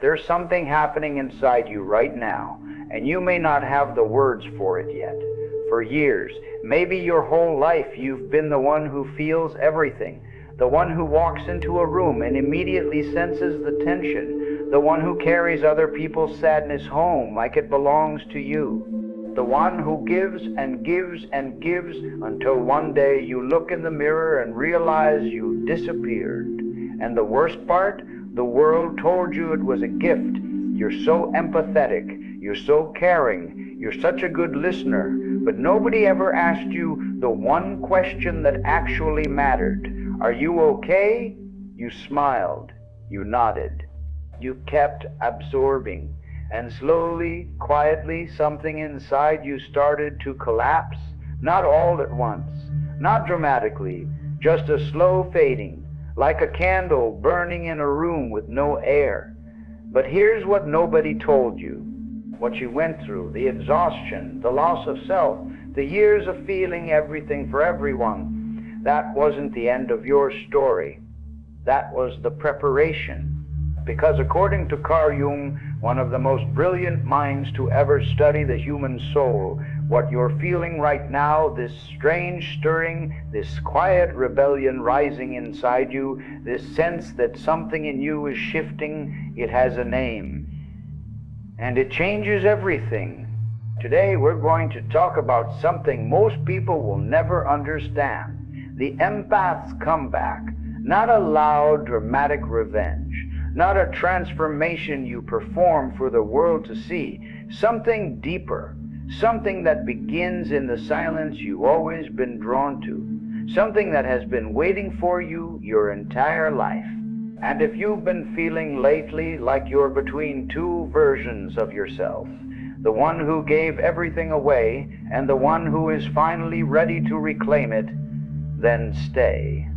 There's something happening inside you right now, and you may not have the words for it yet. For years, maybe your whole life, you've been the one who feels everything, the one who walks into a room and immediately senses the tension, the one who carries other people's sadness home like it belongs to you, the one who gives and gives and gives until one day you look in the mirror and realize you disappeared. And the worst part, the world told you it was a gift. You're so empathetic, you're so caring, you're such a good listener, but nobody ever asked you the one question that actually mattered. Are you okay? You smiled, you nodded, you kept absorbing, and slowly, quietly, something inside you started to collapse, not all at once, not dramatically, just a slow fading, like a candle burning in a room with no air. But here's what nobody told you, what you went through, the exhaustion, the loss of self, the years of feeling everything for everyone. That wasn't the end of your story. That was the preparation. Because according to Carl Jung, one of the most brilliant minds to ever study the human soul, what you're feeling right now, this strange stirring, this quiet rebellion rising inside you, this sense that something in you is shifting, it has a name. And it changes everything. Today we're going to talk about something most people will never understand. The empath's comeback. Not a loud, dramatic revenge. Not a transformation you perform for the world to see. Something deeper. Something that begins in the silence you've always been drawn to. Something that has been waiting for you your entire life. And if you've been feeling lately like you're between two versions of yourself, the one who gave everything away and the one who is finally ready to reclaim it, then stay.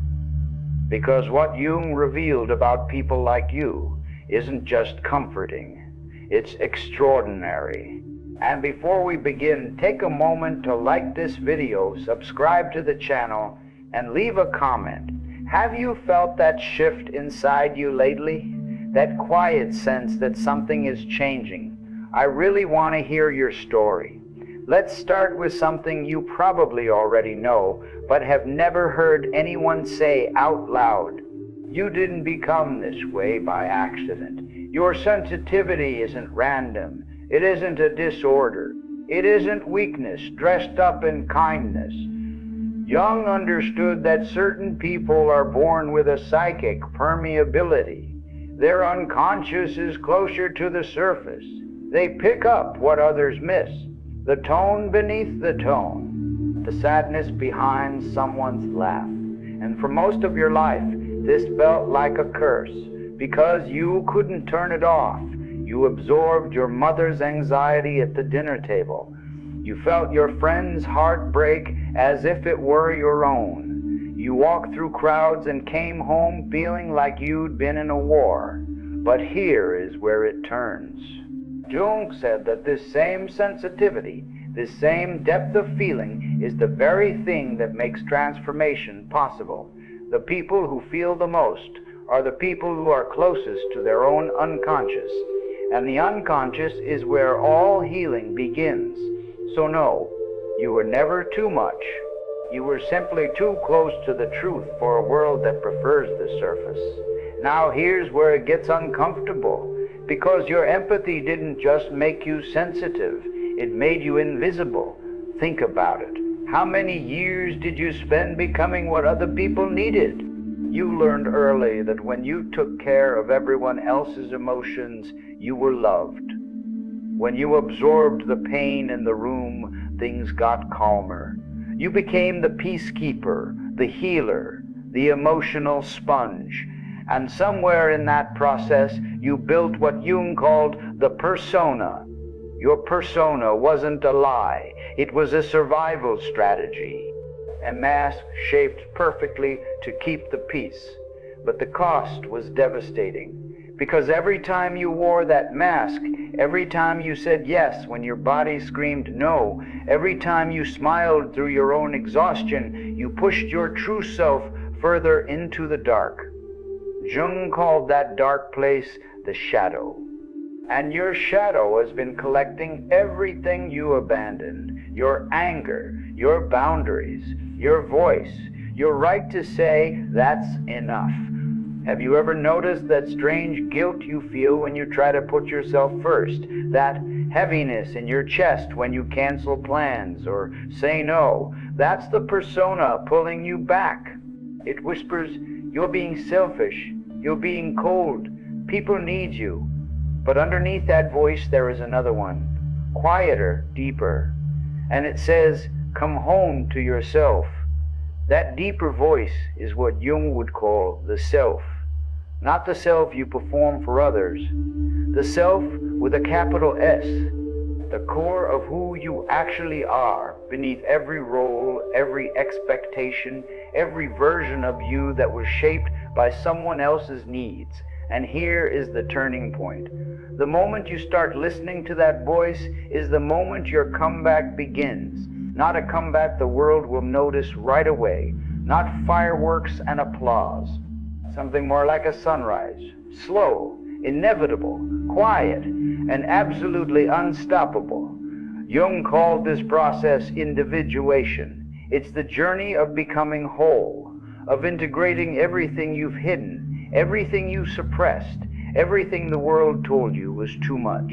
Because what Jung revealed about people like you isn't just comforting, it's extraordinary. And before we begin, take a moment to like this video, subscribe to the channel, and leave a comment. Have you felt that shift inside you lately? That quiet sense that something is changing? I really want to hear your story. Let's start with something you probably already know, but have never heard anyone say out loud. You didn't become this way by accident. Your sensitivity isn't random. It isn't a disorder. It isn't weakness dressed up in kindness. Jung understood that certain people are born with a psychic permeability. Their unconscious is closer to the surface. They pick up what others miss. The tone beneath the tone, the sadness behind someone's laugh. And for most of your life, this felt like a curse, because you couldn't turn it off. You absorbed your mother's anxiety at the dinner table. You felt your friend's heart break as if it were your own. You walked through crowds and came home feeling like you'd been in a war. But here is where it turns. Jung said that this same sensitivity, this same depth of feeling, is the very thing that makes transformation possible. The people who feel the most are the people who are closest to their own unconscious. And the unconscious is where all healing begins. So no, you were never too much. You were simply too close to the truth for a world that prefers the surface. Now here's where it gets uncomfortable. Because your empathy didn't just make you sensitive, it made you invisible. Think about it. How many years did you spend becoming what other people needed? You learned early that when you took care of everyone else's emotions, you were loved. When you absorbed the pain in the room, things got calmer. You became the peacekeeper, the healer, the emotional sponge. And somewhere in that process, you built what Jung called the persona. Your persona wasn't a lie. It was a survival strategy. A mask shaped perfectly to keep the peace. But the cost was devastating. Because every time you wore that mask, every time you said yes when your body screamed no, every time you smiled through your own exhaustion, you pushed your true self further into the dark. Jung called that dark place the shadow. And your shadow has been collecting everything you abandoned, your anger, your boundaries, your voice, your right to say, that's enough. Have you ever noticed that strange guilt you feel when you try to put yourself first? That heaviness in your chest when you cancel plans or say no? That's the persona pulling you back. It whispers, you're being selfish, you're being cold, people need you. But underneath that voice there is another one, quieter, deeper. And it says, come home to yourself. That deeper voice is what Jung would call the self. Not the self you perform for others. The self with a capital S. The core of who you actually are, beneath every role, every expectation, every version of you that was shaped by someone else's needs. And here is the turning point. The moment you start listening to that voice is the moment your comeback begins. Not a comeback the world will notice right away. Not fireworks and applause. Something more like a sunrise. Slow, inevitable, quiet, and absolutely unstoppable. Jung called this process individuation. It's the journey of becoming whole, of integrating everything you've hidden, everything you suppressed, everything the world told you was too much.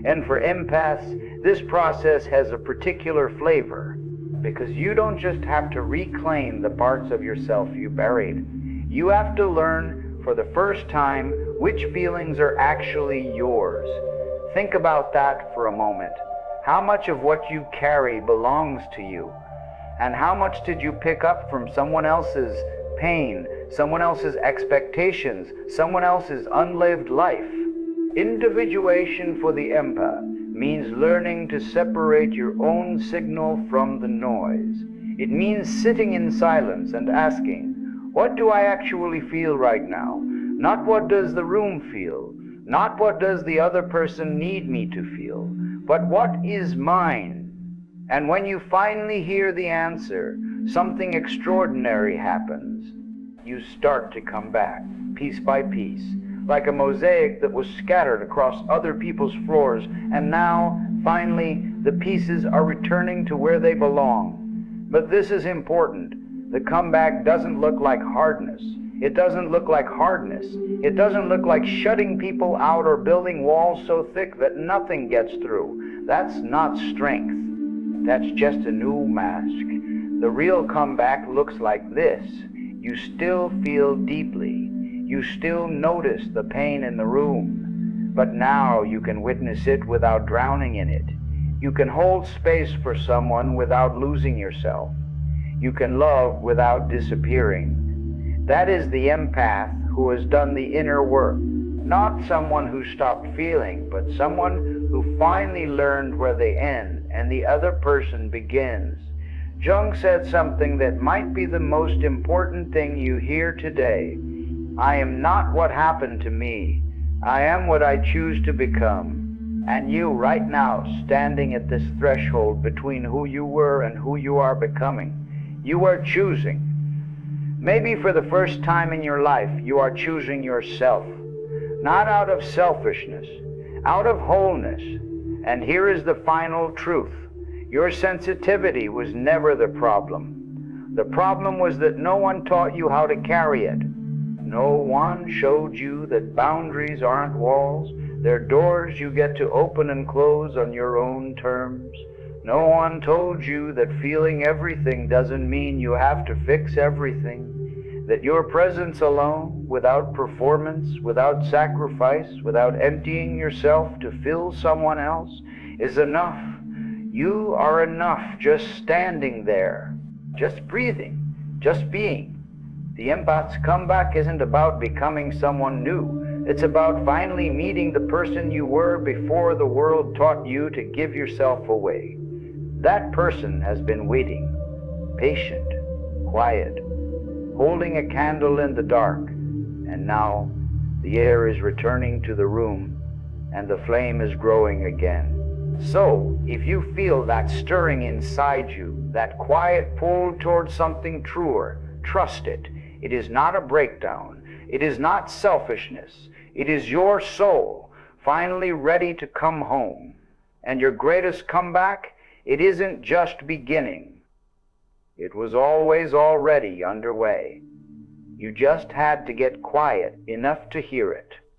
And for empaths, this process has a particular flavor, because you don't just have to reclaim the parts of yourself you buried. You have to learn for the first time which feelings are actually yours. Think about that for a moment. How much of what you carry belongs to you? And how much did you pick up from someone else's pain, someone else's expectations, someone else's unlived life? Individuation for the empath means learning to separate your own signal from the noise. It means sitting in silence and asking, what do I actually feel right now? Not what does the room feel, not what does the other person need me to feel, but what is mine? And when you finally hear the answer, something extraordinary happens. You start to come back, piece by piece, like a mosaic that was scattered across other people's floors, and now, finally, the pieces are returning to where they belong. But this is important. The comeback doesn't look like hardness. It doesn't look like hardness. It doesn't look like shutting people out or building walls so thick that nothing gets through. That's not strength. That's just a new mask. The real comeback looks like this. You still feel deeply. You still notice the pain in the room. But now you can witness it without drowning in it. You can hold space for someone without losing yourself. You can love without disappearing. That is the empath who has done the inner work. Not someone who stopped feeling, but someone who finally learned where they end and the other person begins. Jung said something that might be the most important thing you hear today. I am not what happened to me. I am what I choose to become. And you right now, standing at this threshold between who you were and who you are becoming, you are choosing. Maybe for the first time in your life, you are choosing yourself. Not out of selfishness, out of wholeness. And here is the final truth. Your sensitivity was never the problem. The problem was that no one taught you how to carry it. No one showed you that boundaries aren't walls. They're doors you get to open and close on your own terms. No one told you that feeling everything doesn't mean you have to fix everything. That your presence alone, without performance, without sacrifice, without emptying yourself to fill someone else, is enough. You are enough just standing there, just breathing, just being. The empath's comeback isn't about becoming someone new. It's about finally meeting the person you were before the world taught you to give yourself away. That person has been waiting, patient, quiet, holding a candle in the dark, and now the air is returning to the room and the flame is growing again. So, if you feel that stirring inside you, that quiet pull towards something truer, trust it. It is not a breakdown. It is not selfishness. It is your soul finally ready to come home. And your greatest comeback, it isn't just beginning. It was always already underway. You just had to get quiet enough to hear it.